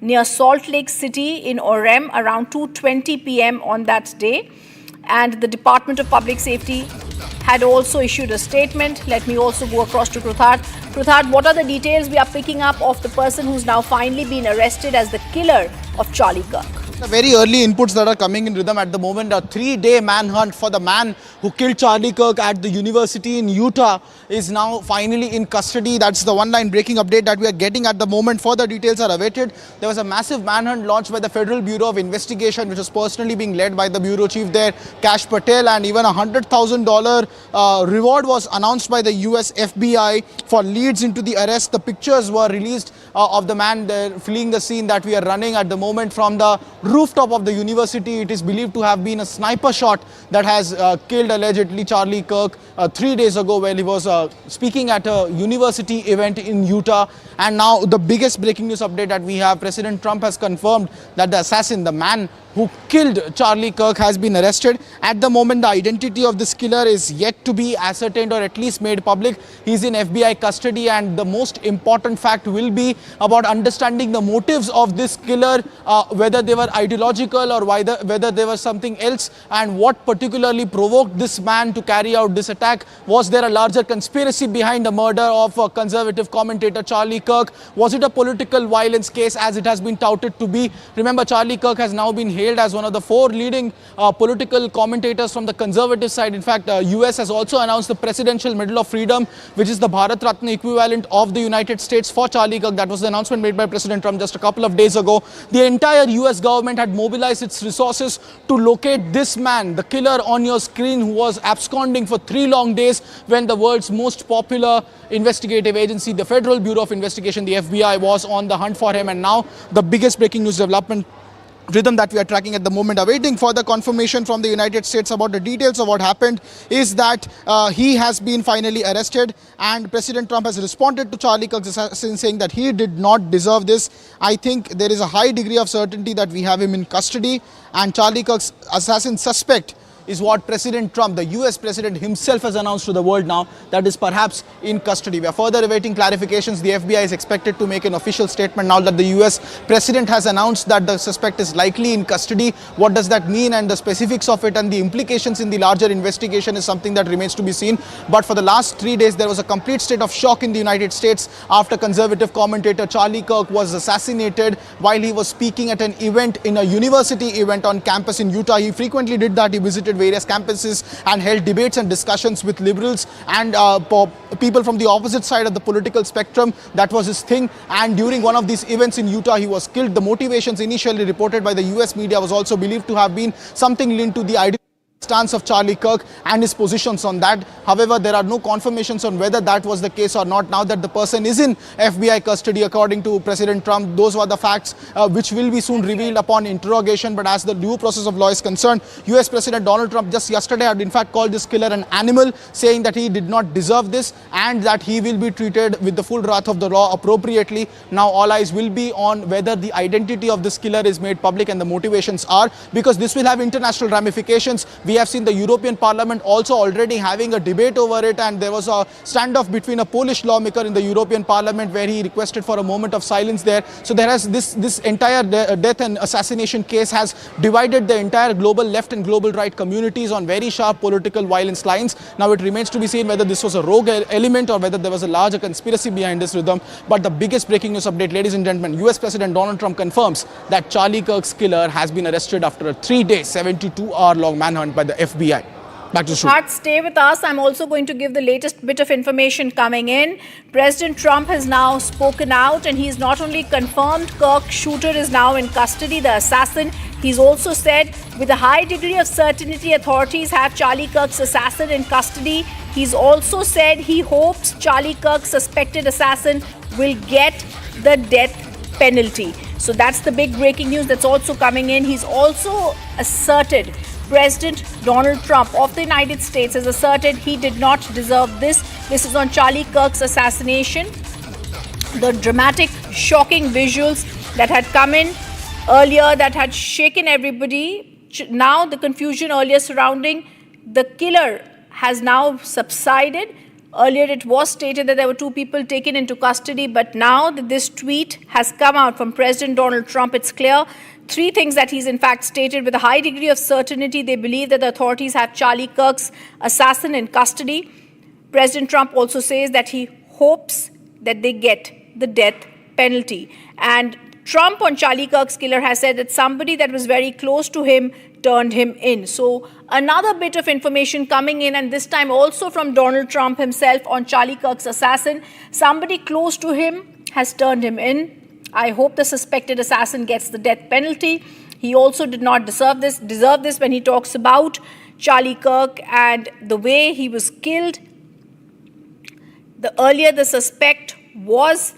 near Salt Lake City in Orem around 2:20 p.m. on that day. And the Department of Public Safety had also issued a statement. Let me also go across to Kruthat. Kruthat, what are the details we are picking up of the person who's now finally been arrested as the killer of Charlie Kirk? The very early inputs that are coming in rhythm at the moment, a 3-day manhunt for the man who killed Charlie Kirk at the university in Utah is now finally in custody. That's the one-line breaking update that we are getting at the moment. Further details are awaited. There was a massive manhunt launched by the Federal Bureau of Investigation, which was personally being led by the bureau chief there, Kash Patel, and even a $100,000 reward was announced by the US FBI for leads into the arrest. The pictures were released of the man there fleeing the scene that we are running at the moment from the rooftop of the university. It is believed to have been a sniper shot that has killed allegedly Charlie Kirk 3 days ago when he was speaking at a university event in Utah. And now the biggest breaking news update that we have, President Trump has confirmed that the assassin, the man who killed Charlie Kirk, has been arrested. At the moment, the identity of this killer is yet to be ascertained or at least made public. He's in FBI custody, and the most important fact will be about understanding the motives of this killer, whether they were ideological or whether there was something else, and what particularly provoked this man to carry out this attack. Was there a larger conspiracy behind the murder of conservative commentator Charlie Kirk? Was it a political violence case as it has been touted to be? Remember, Charlie Kirk has now been hailed as one of the 4 leading political commentators from the conservative side. In fact, US has also announced the Presidential Medal of Freedom, which is the Bharat Ratna equivalent of the United States for Charlie Kirk. That was the announcement made by President Trump just a couple of days ago. The entire US government had mobilized its resources to locate this man, the killer on your screen, who was absconding for 3 long days when the world's most popular investigative agency, the Federal Bureau of Investigation, the FBI, was on the hunt for him. And now the biggest breaking news development rhythm that we are tracking at the moment, awaiting further confirmation from the United States about the details of what happened, is that he has been finally arrested, and President Trump has responded to Charlie Kirk's assassin saying that he did not deserve this. I think there is a high degree of certainty that we have him in custody, and Charlie Kirk's assassin suspect is what President Trump, the US President himself, has announced to the world now, that is perhaps in custody. We are further awaiting clarifications. The FBI is expected to make an official statement now that the US President has announced that the suspect is likely in custody. What does that mean, and the specifics of it and the implications in the larger investigation is something that remains to be seen. But for the last 3 days, there was a complete state of shock in the United States after conservative commentator Charlie Kirk was assassinated while he was speaking at an event, in a university event on campus in Utah. He frequently did that. He visited various campuses and held debates and discussions with liberals and people from the opposite side of the political spectrum. That was his thing. And during one of these events in Utah, he was killed. The motivations initially reported by the US media was also believed to have been something linked to the idea stance of Charlie Kirk and his positions on that. However, there are no confirmations on whether that was the case or not. Now that the person is in FBI custody, according to President Trump, those were the facts which will be soon revealed upon interrogation. But as the due process of law is concerned, US President Donald Trump just yesterday had in fact called this killer an animal, saying that he did not deserve this and that he will be treated with the full wrath of the law appropriately. Now all eyes will be on whether the identity of this killer is made public and the motivations are, because this will have international ramifications. We have seen the European Parliament also already having a debate over it, and there was a standoff between a Polish lawmaker in the European Parliament where he requested for a moment of silence there. So there has this entire death and assassination case has divided the entire global left and global right communities on very sharp political violence lines. Now it remains to be seen whether this was a rogue element or whether there was a larger conspiracy behind this rhythm. But the biggest breaking news update, ladies and gentlemen, US President Donald Trump confirms that Charlie Kirk's killer has been arrested after a 3-day, 72-hour-long manhunt by the FBI. Back to Shruti. Stay with us. I'm also going to give the latest bit of information coming in. President Trump has now spoken out, and he's not only confirmed Kirk shooter is now in custody, the assassin. He's also said with a high degree of certainty authorities have Charlie Kirk's assassin in custody. He's also said he hopes Charlie Kirk's suspected assassin will get the death penalty. So that's the big breaking news that's also coming in. He's also asserted, President Donald Trump of the United States has asserted he did not deserve this. This is on Charlie Kirk's assassination. The dramatic, shocking visuals that had come in earlier that had shaken everybody. Now the confusion earlier surrounding the killer has now subsided. Earlier, it was stated that there were 2 people taken into custody, but now that this tweet has come out from President Donald Trump, it's clear 3 things that he's in fact stated. With a high degree of certainty, they believe that the authorities have Charlie Kirk's assassin in custody. President Trump also says that he hopes that they get the death penalty. And Trump on Charlie Kirk's killer has said that somebody that was very close to him turned him in. So another bit of information coming in, and this time also from Donald Trump himself on Charlie Kirk's assassin. Somebody close to him has turned him in. I hope the suspected assassin gets the death penalty. He also did not deserve this when he talks about Charlie Kirk and the way he was killed. Earlier the suspect was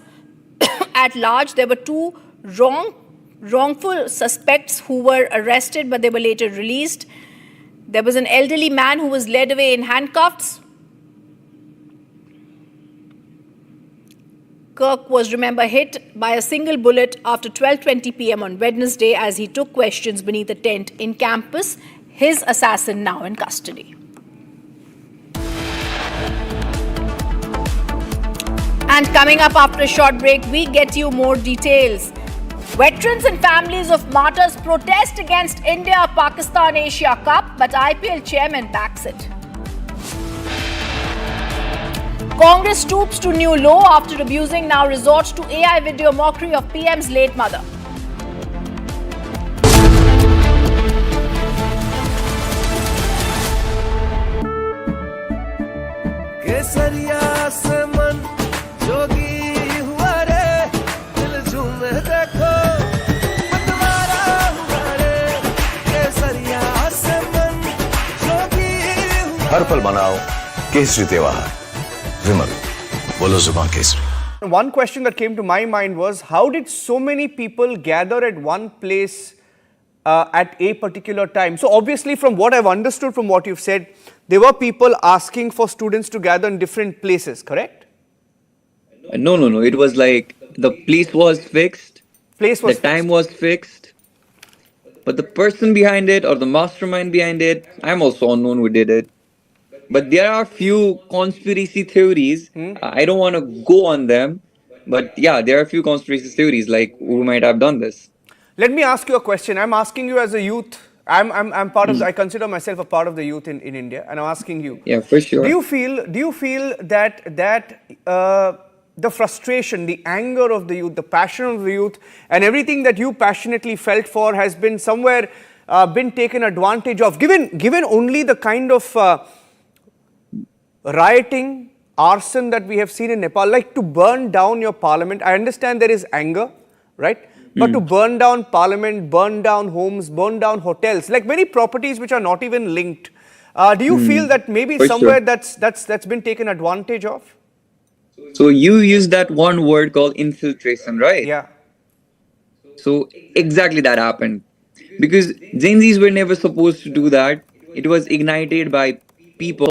at large. There were 2 wrongful suspects who were arrested, but they were later released. There was an elderly man who was led away in handcuffs. Kirk was, remember, hit by a single bullet after 12:20 p.m. on Wednesday as he took questions beneath a tent in campus. His assassin now in custody. And coming up after a short break, we get you more details. Veterans and families of martyrs protest against India-Pakistan Asia Cup, but IPL chairman backs it. Congress stoops to new low after abusing, now resorts to AI video mockery of PM's late mother. हर पल मनाओ केसरी त्योहार विमल बोलो जुबान Kesari. One question that came to my mind was, how did so many people gather at one place at a particular time? So obviously, from what I've understood from what you've said, there were people asking for students to gather in different places, correct? No. It was like the place was fixed. The time was fixed. But the person behind it or the mastermind behind it, I'm also unknown who did it. But there are few conspiracy theories. I don't want to go on them. But yeah, there are a few conspiracy theories like who might have done this. Let me ask you a question. I'm asking you as a youth. I'm part of. I consider myself a part of the youth in India, and I'm asking you. Yeah, for sure. Do you feel that the frustration, the anger of the youth, the passion of the youth, and everything that you passionately felt for has been somewhere been taken advantage of, given only the kind of rioting, arson that we have seen in Nepal, like to burn down your parliament? I understand there is anger, right? But to burn down parliament, burn down homes, burn down hotels, like many properties which are not even linked. Do you feel that maybe For somewhere sure. that's been taken advantage of? So you used that one word called infiltration, right? Yeah. So exactly that happened. Because Gen Zs were never supposed to do that. It was ignited by people.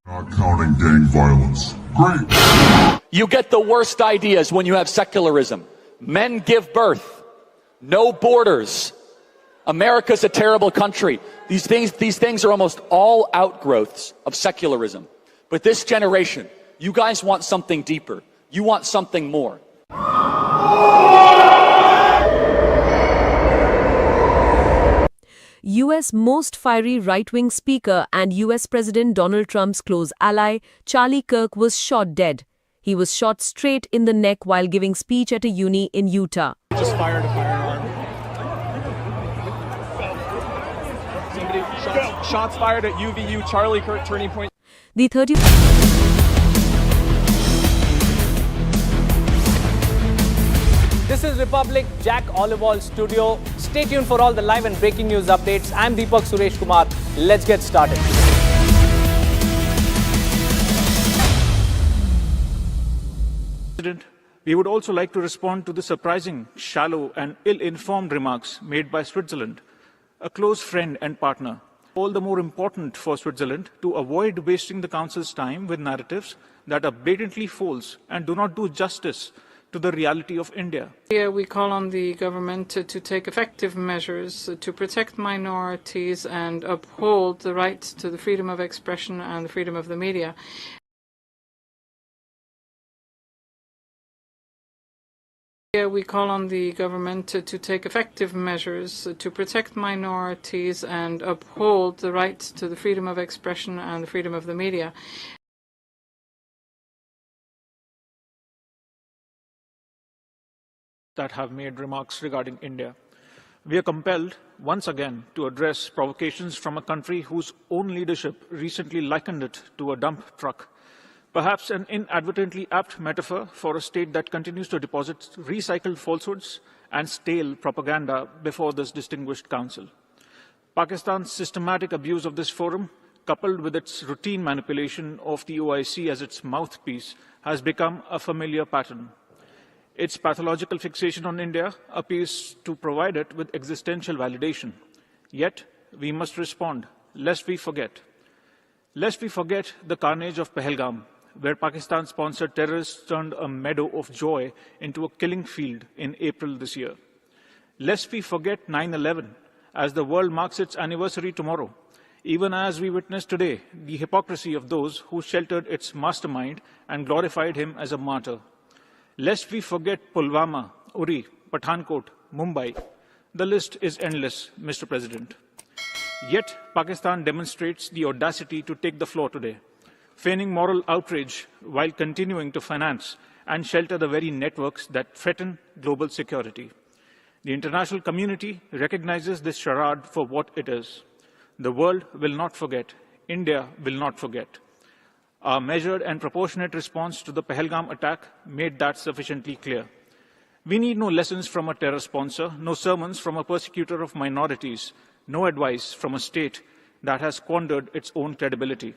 Not counting gang violence. Great! You get the worst ideas when you have secularism. Men give birth. No borders. America's a terrible country. These things are almost all outgrowths of secularism. But this generation, you guys want something deeper. You want something more. U.S. most fiery right-wing speaker and U.S. President Donald Trump's close ally, Charlie Kirk, was shot dead. He was shot straight in the neck while giving speech at a uni in Utah. Just fired a firearm. Shots fired at UVU, Charlie Kirk, turning point. The 30... This is Republic Jack Olival studio. Stay tuned for all the live and breaking news updates. I'm Deepak Suresh Kumar. Let's get started. President, we would also like to respond to the surprising, shallow and ill-informed remarks made by Switzerland, a close friend and partner. All the more important for Switzerland to avoid wasting the Council's time with narratives that are blatantly false and do not do justice to the reality of India. Here we call on the government to take effective measures to protect minorities and uphold the rights to the freedom of expression and the freedom of the media. Here we call on the government to take effective measures to protect minorities and uphold the rights to the freedom of expression and the freedom of the media. That have made remarks regarding India. We are compelled, once again, to address provocations from a country whose own leadership recently likened it to a dump truck. Perhaps an inadvertently apt metaphor for a state that continues to deposit recycled falsehoods and stale propaganda before this distinguished council. Pakistan's systematic abuse of this forum, coupled with its routine manipulation of the OIC as its mouthpiece, has become a familiar pattern. Its pathological fixation on India appears to provide it with existential validation. Yet, we must respond, lest we forget. Lest we forget the carnage of Pahalgam, where Pakistan-sponsored terrorists turned a meadow of joy into a killing field in April this year. Lest we forget 9/11, as the world marks its anniversary tomorrow, even as we witness today the hypocrisy of those who sheltered its mastermind and glorified him as a martyr. Lest we forget Pulwama, Uri, Pathankot, Mumbai. The list is endless, Mr. President. Yet, Pakistan demonstrates the audacity to take the floor today, feigning moral outrage while continuing to finance and shelter the very networks that threaten global security. The international community recognizes this charade for what it is. The world will not forget. India will not forget. Our measured and proportionate response to the Pahalgam attack made that sufficiently clear. We need no lessons from a terror sponsor, no sermons from a persecutor of minorities, no advice from a state that has squandered its own credibility.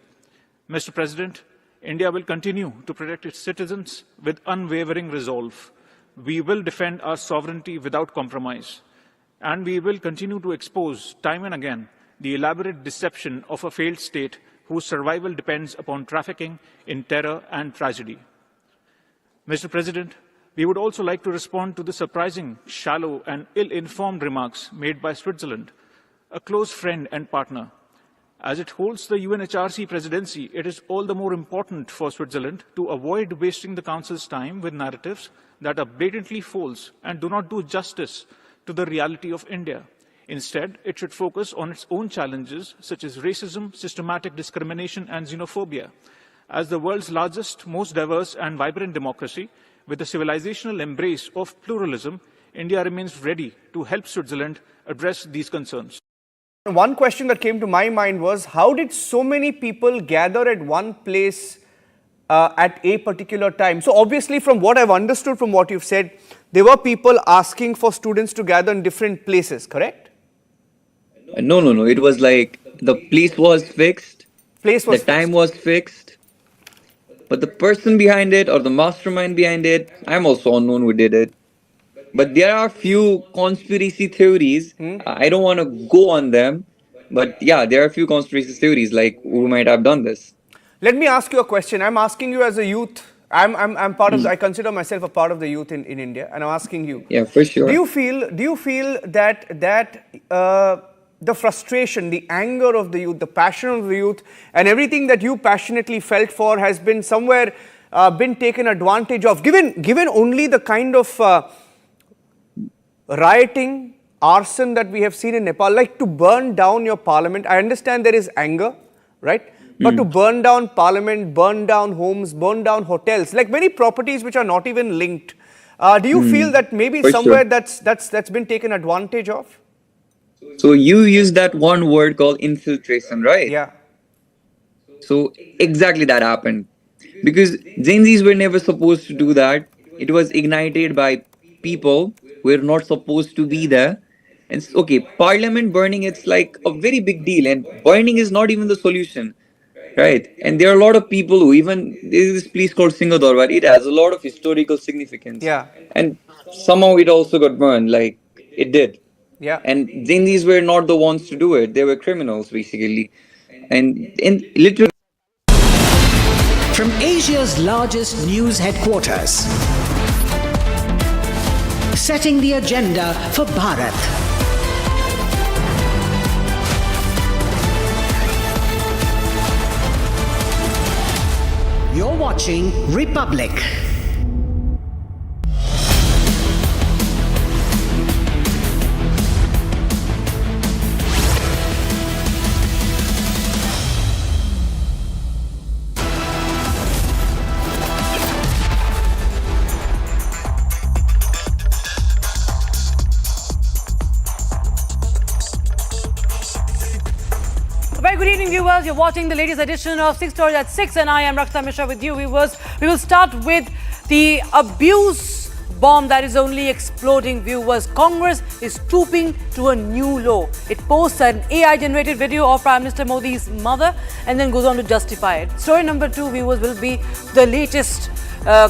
Mr. President, India will continue to protect its citizens with unwavering resolve. We will defend our sovereignty without compromise. And we will continue to expose, time and again, the elaborate deception of a failed state whose survival depends upon trafficking in terror and tragedy. Mr. President, we would also like to respond to the surprising, shallow and ill-informed remarks made by Switzerland, a close friend and partner. As it holds the UNHRC presidency, it is all the more important for Switzerland to avoid wasting the Council's time with narratives that are blatantly false and do not do justice to the reality of India. Instead, it should focus on its own challenges, such as racism, systematic discrimination, and xenophobia. As the world's largest, most diverse and vibrant democracy, with a civilizational embrace of pluralism, India remains ready to help Switzerland address these concerns. One question that came to my mind was, how did so many people gather at one place at a particular time? So obviously, from what I've understood from what you've said, there were people asking for students to gather in different places, correct? No. It was like the place was fixed, the time was fixed, but the person behind it or the mastermind behind it, I'm also unknown who did it. But there are few conspiracy theories. I don't want to go on them, but yeah, there are a few conspiracy theories like who might have done this. Let me ask you a question. I'm asking you as a youth. I'm part of. I consider myself a part of the youth in India, and I'm asking you. Yeah, for sure. Do you feel that the frustration, the anger of the youth, the passion of the youth, and everything that you passionately felt for has been somewhere been taken advantage of, given only the kind of rioting, arson that we have seen in Nepal, like to burn down your parliament? I understand there is anger, right? But to burn down parliament, burn down homes, burn down hotels, like many properties which are not even linked. Do you feel that maybe somewhere that's been taken advantage of? So you used that one word called infiltration, right? Yeah. So exactly that happened. Because Gen Zs were never supposed to do that. It was ignited by people We're not supposed to be there. And okay, parliament burning, it's like a very big deal, and burning is not even the solution, right? And there are a lot of people who even, there is this place called Singadorwar, it has a lot of historical significance. Yeah. And somehow it also got burned, like it did. Yeah. And Zindis were not the ones to do it, they were criminals basically. And literally. From Asia's largest news headquarters, setting the agenda for Bharat. You're watching Republic. Very good evening, viewers. You're watching the latest edition of 6 Stories at 6, and I am Rakshita Mishra with you, viewers. We will start with the abuse bomb that is only exploding, viewers. Congress is stooping to a new law. It posts an AI-generated video of Prime Minister Modi's mother and then goes on to justify it. Story number 2, viewers, will be the latest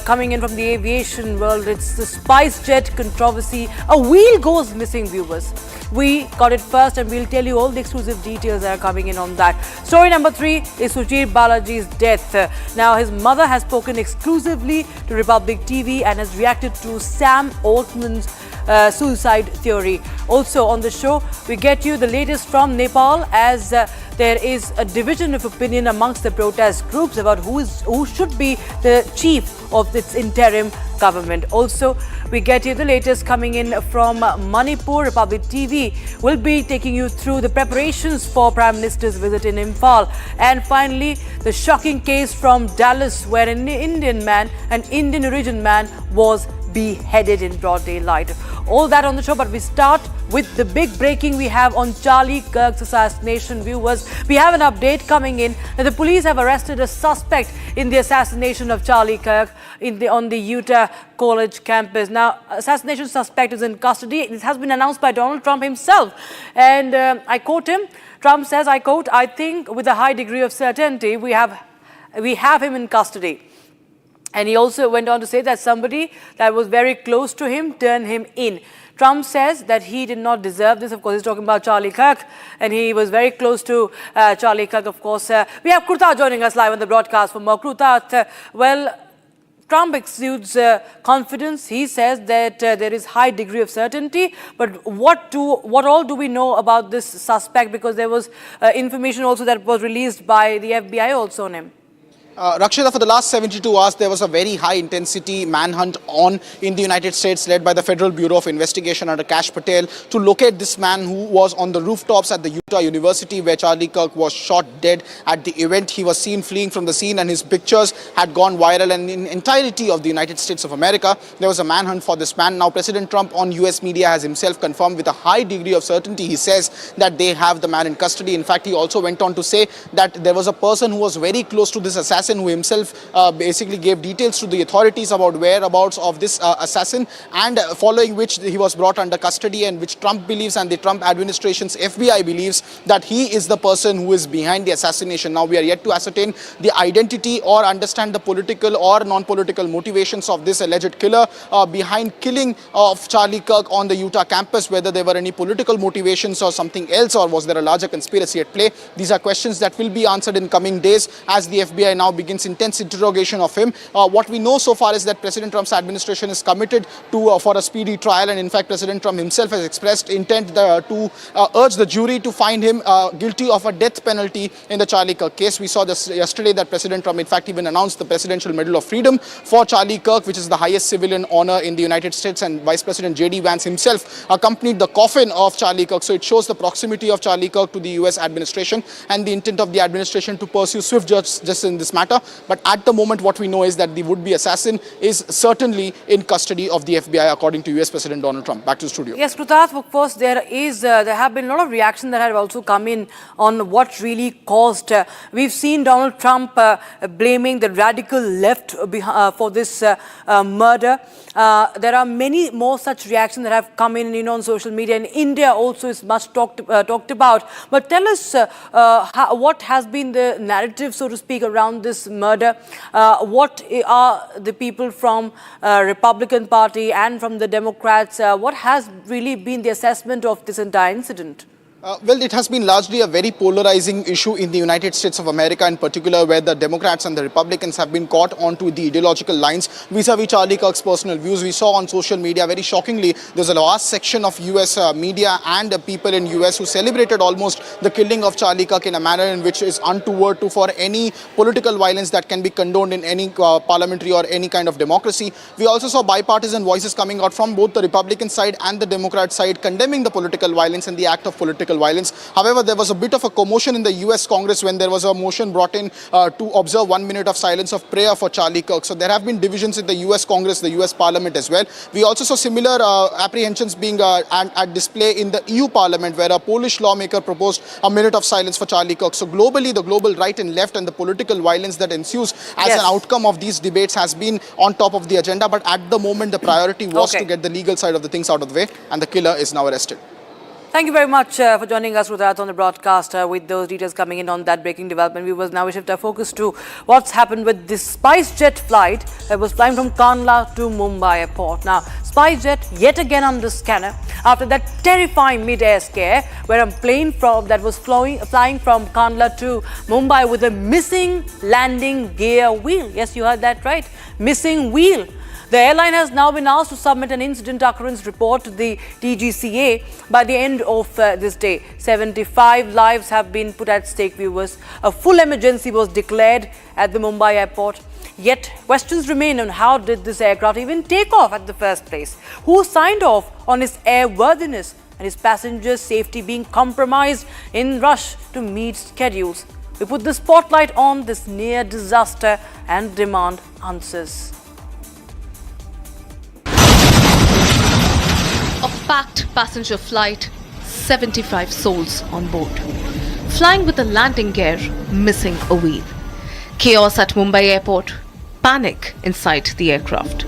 coming in from the aviation world. It's the SpiceJet controversy. A wheel goes missing, viewers. We got it first, and we'll tell you all the exclusive details that are coming in on that. Story number 3 is Sujit Balaji's death. Now, his mother has spoken exclusively to Republic TV and has reacted to Sam Altman's suicide theory. Also on the show, we get you the latest from Nepal, as there is a division of opinion amongst the protest groups about who should be the chief of its interim government. Also, we get you the latest coming in from Manipur. Republic TV will be taking you through the preparations for Prime Minister's visit in Imphal. And finally, the shocking case from Dallas, where an Indian origin man was beheaded in broad daylight. All that on the show, but we start with the big breaking we have on Charlie Kirk's assassination, viewers. We have an update coming in that the police have arrested a suspect in the assassination of Charlie Kirk on the Utah College campus. Now, assassination suspect is in custody. This has been announced by Donald Trump himself. And I quote him. Trump says, I quote, "I think with a high degree of certainty we have him in custody." And he also went on to say that somebody that was very close to him turned him in. Trump says that he did not deserve this. Of course, he's talking about Charlie Kirk, and he was very close to Charlie Kirk, of course. We have Krutha joining us live on the broadcast for more. Krutha, well, Trump exudes confidence. He says that there is high degree of certainty. But what all do we know about this suspect? Because there was information also that was released by the FBI also on him. Rakshita, for the last 72 hours, there was a very high-intensity manhunt on in the United States, led by the Federal Bureau of Investigation under Kash Patel, to locate this man who was on the rooftops at the Utah University, where Charlie Kirk was shot dead at the event. He was seen fleeing from the scene, and his pictures had gone viral. And in entirety of the United States of America, there was a manhunt for this man. Now, President Trump on US media has himself confirmed with a high degree of certainty. He says that they have the man in custody. In fact, he also went on to say that there was a person who was very close to this assassin, who himself basically gave details to the authorities about whereabouts of this assassin, and following which he was brought under custody, and which Trump believes and the Trump administration's FBI believes that he is the person who is behind the assassination. Now, we are yet to ascertain the identity or understand the political or non-political motivations of this alleged killer behind killing of Charlie Kirk on the Utah campus, whether there were any political motivations or something else, or was there a larger conspiracy at play. These are questions that will be answered in coming days as the FBI now begins intense interrogation of him. What we know so far is that President Trump's administration is committed to for a speedy trial, and in fact President Trump himself has expressed intent to urge the jury to find him guilty of a death penalty in the Charlie Kirk case. We saw this yesterday that President Trump in fact even announced the Presidential Medal of Freedom for Charlie Kirk, which is the highest civilian honor in the United States, and Vice President J.D. Vance himself accompanied the coffin of Charlie Kirk. So it shows the proximity of Charlie Kirk to the US administration and the intent of the administration to pursue swift justice in this matter. matter. But at the moment, what we know is that the would-be assassin is certainly in custody of the FBI, according to US President Donald Trump. Back to the studio. Yes, Krutarth, of course, there have been a lot of reactions that have also come in on what really caused. We've seen Donald Trump blaming the radical left for this murder. There are many more such reactions that have come in, on social media. In India also is much talked about. But tell us what has been the narrative, so to speak, around this murder. What are the people from Republican Party and from the Democrats, what has really been the assessment of this entire incident? Well, it has been largely a very polarizing issue in the United States of America in particular, where the Democrats and the Republicans have been caught onto the ideological lines vis-a-vis Charlie Kirk's personal views. We saw on social media, very shockingly, there's a vast section of US media and people in US who celebrated almost the killing of Charlie Kirk in a manner in which is untoward for any political violence that can be condoned in any parliamentary or any kind of democracy. We also saw bipartisan voices coming out from both the Republican side and the Democrat side condemning the political violence and the act of political violence. However, there was a bit of a commotion in the US Congress when there was a motion brought in to observe 1 minute of silence of prayer for Charlie Kirk. So there have been divisions in the US Congress, the US Parliament as well. We also saw similar apprehensions being at display in the EU Parliament, where a Polish lawmaker proposed a minute of silence for Charlie Kirk. So globally, the global right and left and the political violence that ensues as an outcome of these debates has been on top of the agenda. But at the moment, the priority was to get the legal side of the things out of the way, and the killer is now arrested. Thank you very much for joining us, Krutarth, on the broadcast with those details coming in on that breaking development. We will now shift our focus to what's happened with this SpiceJet flight that was flying from Kandla to Mumbai airport. Now, SpiceJet yet again under scanner after that terrifying mid-air scare where a plane that was flying from Kandla to Mumbai with a missing landing gear wheel. Yes, you heard that right. Missing wheel. The airline has now been asked to submit an incident occurrence report to the DGCA by the end of this day. 75 lives have been put at stake, viewers. A full emergency was declared at the Mumbai airport. Yet, questions remain on how did this aircraft even take off at the first place? Who signed off on its airworthiness and his passengers' safety being compromised in rush to meet schedules? We put the spotlight on this near disaster and demand answers. A packed passenger flight, 75 souls on board. Flying with a landing gear, missing a wheel. Chaos at Mumbai airport, panic inside the aircraft.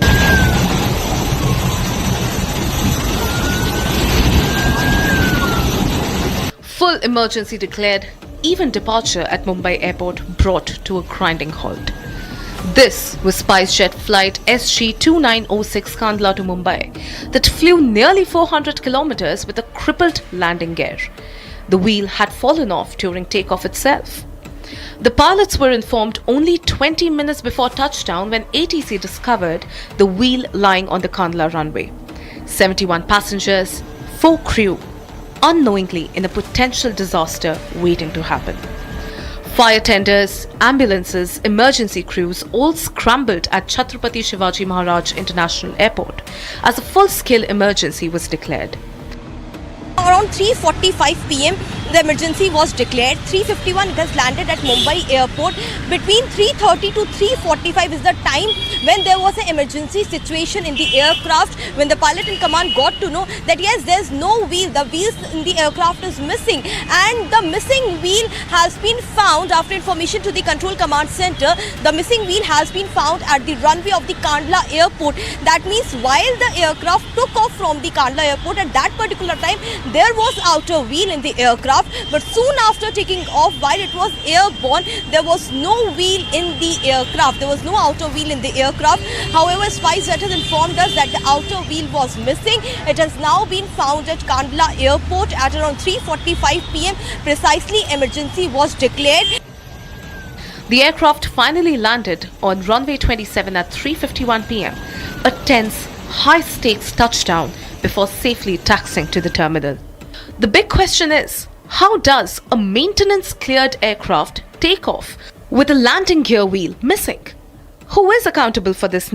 Full emergency declared, even departure at Mumbai airport brought to a grinding halt. This was SpiceJet flight SG2906 Kandla to Mumbai that flew nearly 400 kilometers with a crippled landing gear. The wheel had fallen off during takeoff itself. The pilots were informed only 20 minutes before touchdown when ATC discovered the wheel lying on the Kandla runway. 71 passengers, 4 crew, unknowingly in a potential disaster waiting to happen. Fire tenders, ambulances, emergency crews all scrambled at Chhatrapati Shivaji Maharaj International Airport as a full-scale emergency was declared. Around 3:45 p.m. the emergency was declared. 3:51 it has landed at Mumbai airport. Between 3:30 to 3:45 is the time when there was an emergency situation in the aircraft, when the pilot in command got to know that yes, there's no wheel, the wheels in the aircraft is missing, and the missing wheel has been found after information to the control command center. The missing wheel has been found at the runway of the Kandla airport. That means while the aircraft took off from the Kandla airport at that particular time, there was outer wheel in the aircraft, but soon after taking off, while it was airborne, there was no wheel in the aircraft. There was no outer wheel in the aircraft. However, SpiceJet has informed us that the outer wheel was missing. It has now been found at Kandla airport at around 3:45 p.m. Precisely, emergency was declared. The aircraft finally landed on runway 27 at 3:51 p.m. A tense, high-stakes touchdown before safely taxiing to the terminal. The big question is, how does a maintenance-cleared aircraft take off with a landing gear wheel missing? Who is accountable for this?